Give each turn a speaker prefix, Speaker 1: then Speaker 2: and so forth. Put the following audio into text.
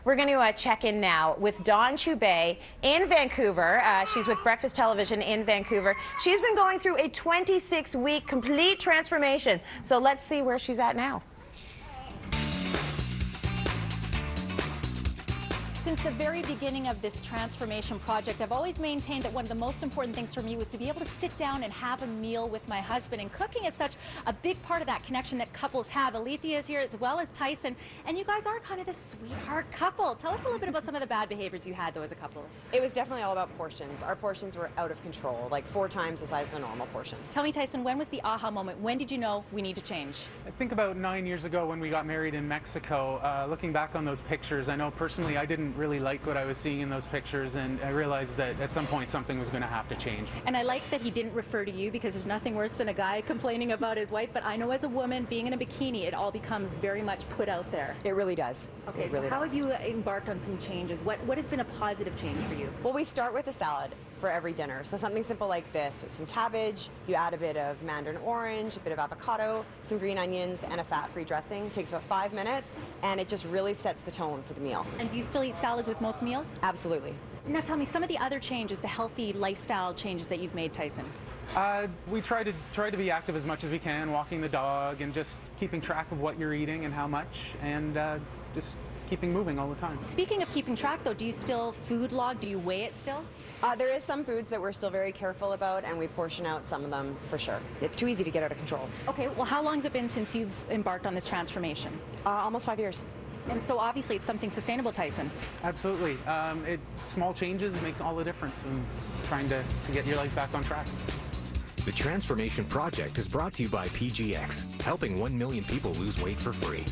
Speaker 1: We're going to check in now with Dawn Chubai in Vancouver. She's with Breakfast Television in Vancouver. She's been going through a 26-week complete transformation. So let's see where she's at now.
Speaker 2: Since the very beginning of this transformation project, I've always maintained that one of the most important things for me was to be able to sit down and have a meal with my husband. And cooking is such a big part of that connection that couples have. Alethea is here as well as Tyson. And you guys are kind of this sweetheart couple. Tell us a little bit about some of the bad behaviors you had, though, as a couple.
Speaker 3: It was definitely all about portions. Our portions were out of control, like 4 times the size of a normal portion.
Speaker 2: Tell me, Tyson, when was the aha moment? When did you know we need to change?
Speaker 4: I think about 9 years ago when we got married in Mexico. Looking back on those pictures, I know personally I didn't really like what I was seeing in those pictures, and I realized that at some point something was going to have to change.
Speaker 2: And I like that he didn't refer to you, because there's nothing worse than a guy complaining about his wife, but I know as a woman, being in a bikini, it all becomes very much put out there.
Speaker 3: It really does.
Speaker 2: Okay, so how have you embarked on some changes? What has been a positive change for you?
Speaker 3: Well, we start with a salad for every dinner. So something simple like this, with some cabbage, you add a bit of mandarin orange, a bit of avocado, some green onions, and a fat-free dressing. It takes about 5 minutes, and it just really sets the tone for the meal.
Speaker 2: And do you still eat salads with most meals?
Speaker 3: Absolutely.
Speaker 2: Now tell me some of the other changes, the healthy lifestyle changes that you've made, Tyson.
Speaker 4: We try to be active as much as we can, walking the dog and just keeping track of what you're eating and how much, and just keeping moving all the time.
Speaker 2: Speaking of keeping track, though, do you still food log? Do you weigh it still?
Speaker 3: There is some foods that we're still very careful about, and we portion out some of them for sure. It's too easy to get out of control.
Speaker 2: Okay, well, how long has it been since you've embarked on this transformation?
Speaker 3: Almost 5 years.
Speaker 2: And so obviously it's something sustainable, Tyson.
Speaker 4: Absolutely. Small changes make all the difference in trying to get your life back on track.
Speaker 5: The Transformation Project is brought to you by PGX, helping 1 million people lose weight for free.